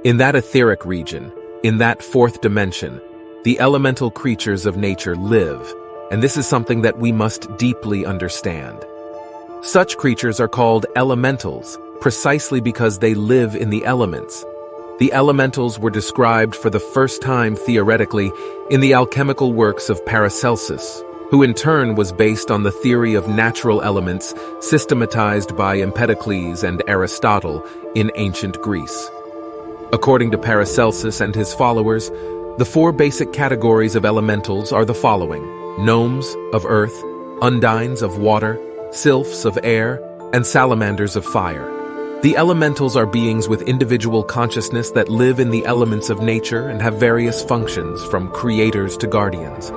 In that etheric region, in that fourth dimension, the elemental creatures of nature live, and this is something that we must deeply understand. Such creatures are called elementals, precisely because they live in the elements. The elementals were described for the first time theoretically in the alchemical works of Paracelsus, who in turn was based on the theory of natural elements systematized by Empedocles and Aristotle in ancient Greece. According to Paracelsus and his followers, the four basic categories of elementals are the following: gnomes of earth, undines of water, sylphs of air, and salamanders of fire. The elementals are beings with individual consciousness that live in the elements of nature and have various functions, from creators to guardians.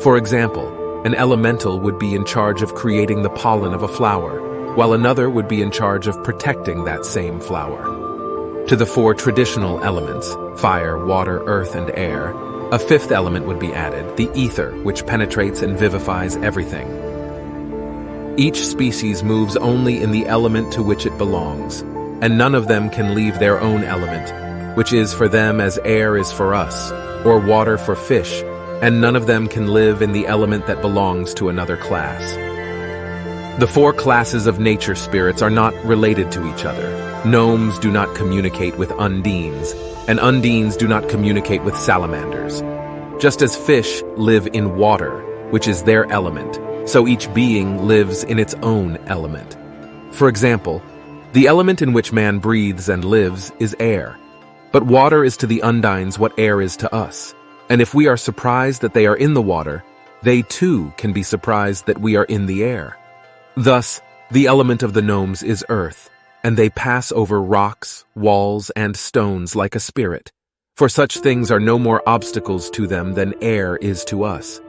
For example, an elemental would be in charge of creating the pollen of a flower, while another would be in charge of protecting that same flower. To the four traditional elements, fire, water, earth, and air, a fifth element would be added, the ether, which penetrates and vivifies everything. Each species moves only in the element to which it belongs, and none of them can leave their own element, which is for them as air is for us, or water for fish, and none of them can live in the element that belongs to another class. The four classes of nature spirits are not related to each other. Gnomes do not communicate with undines, and undines do not communicate with salamanders. Just as fish live in water, which is their element, so each being lives in its own element. For example, the element in which man breathes and lives is air, but water is to the undines what air is to us, and if we are surprised that they are in the water, they too can be surprised that we are in the air. Thus, the element of the gnomes is earth, and they pass over rocks, walls, and stones like a spirit, for such things are no more obstacles to them than air is to us.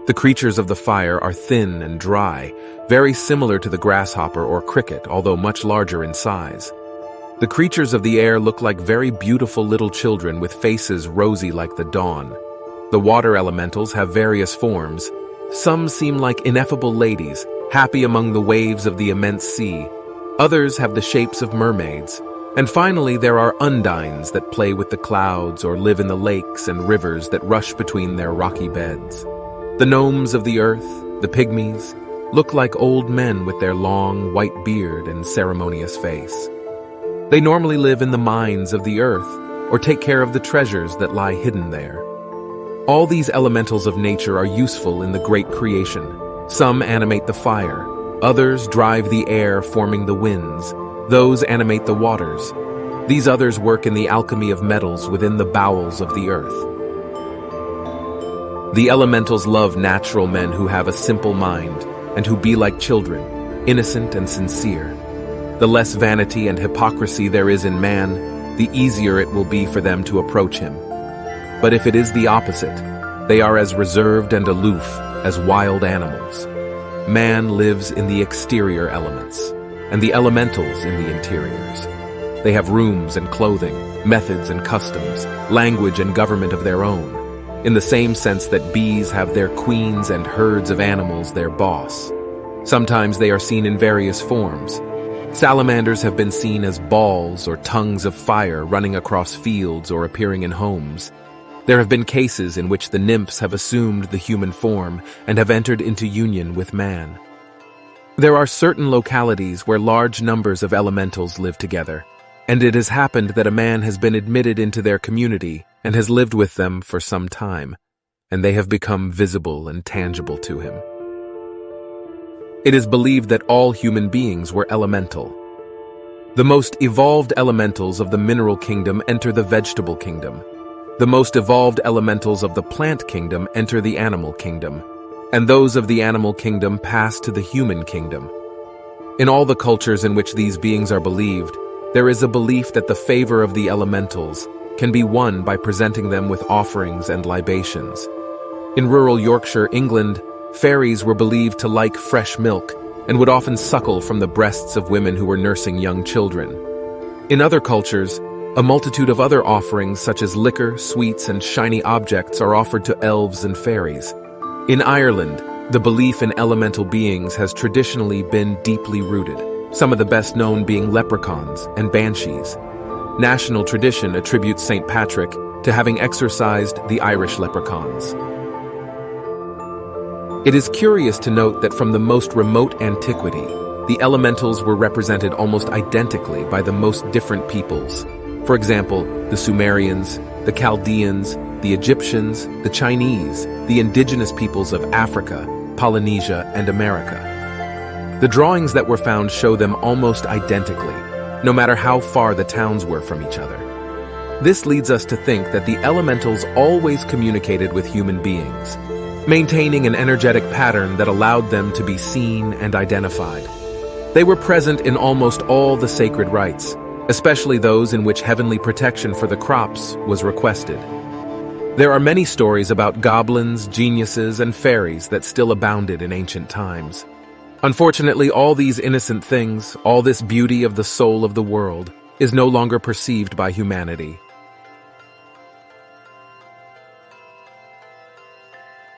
The creatures of the fire are thin and dry, very similar to the grasshopper or cricket, although much larger in size. The creatures of the air look like very beautiful little children with faces rosy like the dawn. The water elementals have various forms. Some seem like ineffable ladies, happy among the waves of the immense sea. Others have the shapes of mermaids. And finally, there are undines that play with the clouds or live in the lakes and rivers that rush between their rocky beds. The gnomes of the earth, the pygmies, look like old men with their long, white beard and ceremonious face. They normally live in the mines of the earth or take care of the treasures that lie hidden there. All these elementals of nature are useful in the great creation. Some animate the fire, others drive the air, forming the winds. Those animate the waters. These others work in the alchemy of metals within the bowels of the earth. The elementals love natural men who have a simple mind and who be like children, innocent and sincere. The less vanity and hypocrisy there is in man, the easier it will be for them to approach him. But if it is the opposite, they are as reserved and aloof as wild animals. Man lives in the exterior elements, and the elementals in the interiors. They have rooms and clothing, methods and customs, language and government of their own, in the same sense that bees have their queens and herds of animals their boss. Sometimes they are seen in various forms. Salamanders have been seen as balls or tongues of fire running across fields or appearing in homes. There have been cases in which the nymphs have assumed the human form and have entered into union with man. There are certain localities where large numbers of elementals live together, and it has happened that a man has been admitted into their community and has lived with them for some time, and they have become visible and tangible to him. It is believed that all human beings were elemental. The most evolved elementals of the mineral kingdom enter the vegetable kingdom. The most evolved elementals of the plant kingdom enter the animal kingdom, and those of the animal kingdom pass to the human kingdom. In all the cultures in which these beings are believed, there is a belief that the favor of the elementals can be won by presenting them with offerings and libations. In rural Yorkshire, England, fairies were believed to like fresh milk and would often suckle from the breasts of women who were nursing young children. In other cultures, a multitude of other offerings such as liquor, sweets, and shiny objects are offered to elves and fairies. In Ireland, the belief in elemental beings has traditionally been deeply rooted, some of the best known being leprechauns and banshees. national tradition attributes St. Patrick to having exorcised the Irish leprechauns. It is curious to note that from the most remote antiquity, the elementals were represented almost identically by the most different peoples. For example, the Sumerians, the Chaldeans, the Egyptians, the Chinese, the indigenous peoples of Africa, Polynesia, and America. The drawings that were found show them almost identically, no matter how far the towns were from each other. This leads us to think that the elementals always communicated with human beings, maintaining an energetic pattern that allowed them to be seen and identified. They were present in almost all the sacred rites, especially those in which heavenly protection for the crops was requested. There are many stories about goblins, geniuses, and fairies that still abounded in ancient times. Unfortunately, all these innocent things, all this beauty of the soul of the world, is no longer perceived by humanity.